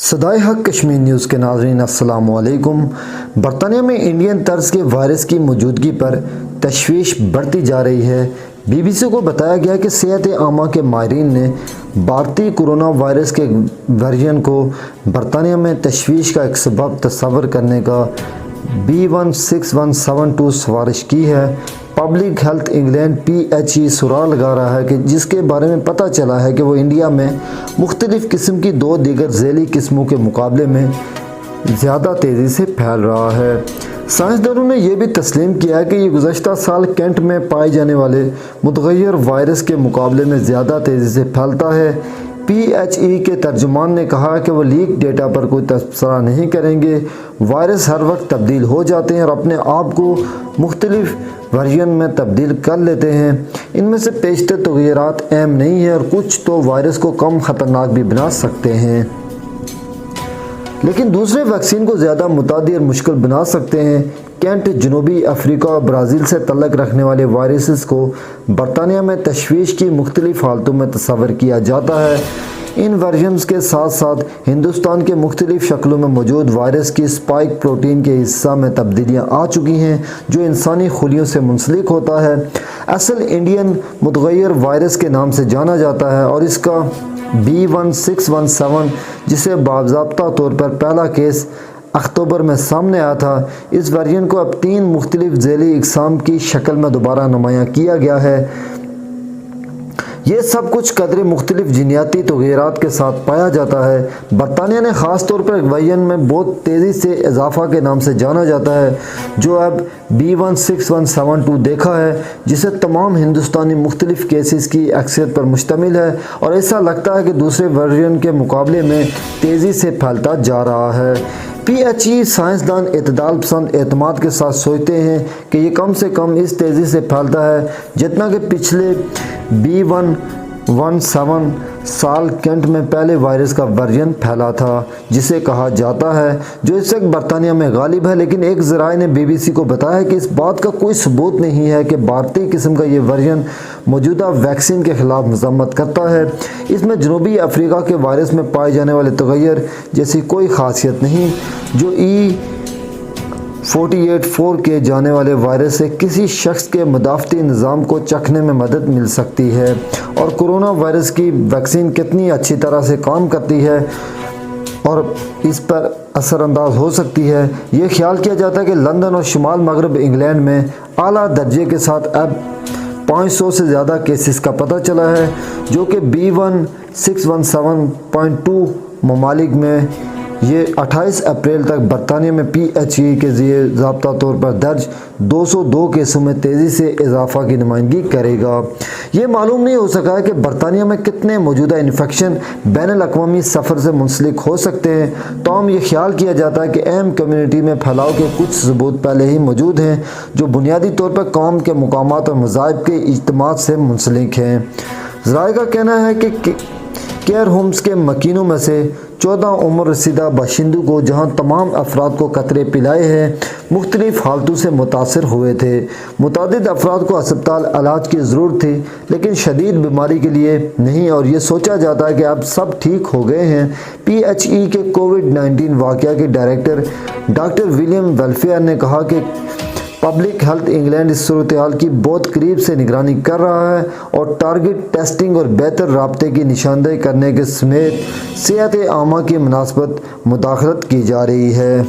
صدائے حق کشمیر نیوز کے ناظرین السلام علیکم۔ برطانیہ میں انڈین طرز کے وائرس کی موجودگی پر تشویش بڑھتی جا رہی ہے۔ بی بی سی کو بتایا گیا کہ صحت عامہ کے ماہرین نے بھارتی کورونا وائرس کے ورژن کو برطانیہ میں تشویش کا ایک سبب تصور کرنے کا B1617 سفارش کی ہے۔ پبلک ہیلتھ انگلینڈ PHE سراغ لگا رہا ہے کہ جس کے بارے میں پتہ چلا ہے کہ وہ انڈیا میں مختلف قسم کی دو دیگر ذیلی قسموں کے مقابلے میں زیادہ تیزی سے پھیل رہا ہے۔ سائنسدانوں نے یہ بھی تسلیم کیا ہے کہ یہ گزشتہ سال کینٹ میں پائے جانے والے متغیر وائرس کے مقابلے میں زیادہ تیزی سے پھیلتا ہے۔ PHE کے ترجمان نے کہا کہ وہ لیک ڈیٹا پر کوئی تبصرہ نہیں کریں گے۔ وائرس ہر وقت تبدیل ہو جاتے ہیں اور اپنے آپ کو مختلف ورژن میں تبدیل کر لیتے ہیں۔ ان میں سے بیشتر تغیرات اہم نہیں ہیں اور کچھ تو وائرس کو کم خطرناک بھی بنا سکتے ہیں، لیکن دوسرے ویکسین کو زیادہ متعدی اور مشکل بنا سکتے ہیں۔ کینٹ جنوبی افریقہ اور برازیل سے تعلق رکھنے والے وائرسز کو برطانیہ میں تشویش کی مختلف حالتوں میں تصور کیا جاتا ہے۔ ان ورژنز کے ساتھ ساتھ ہندوستان کے مختلف شکلوں میں موجود وائرس کی اسپائک پروٹین کے حصہ میں تبدیلیاں آ چکی ہیں جو انسانی خلیوں سے منسلک ہوتا ہے۔ اصل انڈین متغیر وائرس کے نام سے جانا جاتا ہے اور اس کا B1617 جسے باضابطہ طور پر پہلا کیس اکتوبر میں سامنے آیا تھا، اس ورژن کو اب 3 مختلف ذیلی اقسام کی شکل میں دوبارہ نمایاں کیا گیا ہے۔ یہ سب کچھ قدرے مختلف جینیاتی تغیرات کے ساتھ پایا جاتا ہے۔ برطانیہ نے خاص طور پر ایک ورژن میں بہت تیزی سے اضافہ کے نام سے جانا جاتا ہے جو اب B1617 دیکھا ہے، جسے تمام ہندوستانی مختلف کیسز کی اکثریت پر مشتمل ہے اور ایسا لگتا ہے کہ دوسرے ورژن کے مقابلے میں تیزی سے پھیلتا جا رہا ہے۔ PHE سائنسدان اعتدال پسند اعتماد کے ساتھ سوچتے ہیں کہ یہ کم سے کم اس تیزی سے پھیلتا ہے جتنا کہ پچھلے B117 سال کینٹ میں پہلے وائرس کا ورژن پھیلا تھا جسے کہا جاتا ہے، جو اس وقت برطانیہ میں غالب ہے، لیکن ایک ذرائع نے BBC کو بتایا کہ اس بات کا کوئی ثبوت نہیں ہے کہ بھارتی قسم کا یہ ورژن موجودہ ویکسین کے خلاف مذمت کرتا ہے۔ اس میں جنوبی افریقہ کے وائرس میں پائے جانے والے تغیر جیسی کوئی خاصیت نہیں جو E48 کے جانے والے وائرس سے کسی شخص کے مدافعتی نظام کو چکھنے میں مدد مل سکتی ہے اور کورونا وائرس کی ویکسین کتنی اچھی طرح سے کام کرتی ہے اور اس پر اثر انداز ہو سکتی ہے۔ یہ خیال کیا جاتا ہے کہ لندن اور شمال مغرب انگلینڈ میں اعلیٰ درجے کے ساتھ اب 500 سے زیادہ کیسز کا پتہ چلا ہے، جو کہ B1617.2 ممالک میں یہ 28 اپریل تک برطانیہ میں PHE کے ذریعے ضابطہ طور پر درج 202 کیسوں میں تیزی سے اضافہ کی نمائندگی کرے گا۔ یہ معلوم نہیں ہو سکا ہے کہ برطانیہ میں کتنے موجودہ انفیکشن بین الاقوامی سفر سے منسلک ہو سکتے ہیں، تاہم یہ خیال کیا جاتا ہے کہ اہم کمیونٹی میں پھیلاؤ کے کچھ ثبوت پہلے ہی موجود ہیں جو بنیادی طور پر قوم کے مقامات اور مذاہب کے اجتماع سے منسلک ہیں۔ ذرائع کا کہنا ہے کہ کیئر ہومز کے مکینوں میں سے 14 عمر رسیدہ باشندوں کو، جہاں تمام افراد کو قطرے پلائے ہیں، مختلف حالتوں سے متاثر ہوئے تھے۔ متعدد افراد کو ہسپتال علاج کی ضرورت تھی لیکن شدید بیماری کے لیے نہیں، اور یہ سوچا جاتا ہے کہ اب سب ٹھیک ہو گئے ہیں۔ PHE کے کووڈ-19 واقعہ کے ڈائریکٹر ڈاکٹر ولیم ویلفیئر نے کہا کہ پبلک ہیلتھ انگلینڈ اس صورتحال کی بہت قریب سے نگرانی کر رہا ہے اور ٹارگٹ ٹیسٹنگ اور بہتر رابطے کی نشاندہی کرنے کے سمیت صحت عامہ کی مناسبت مداخلت کی جا رہی ہے۔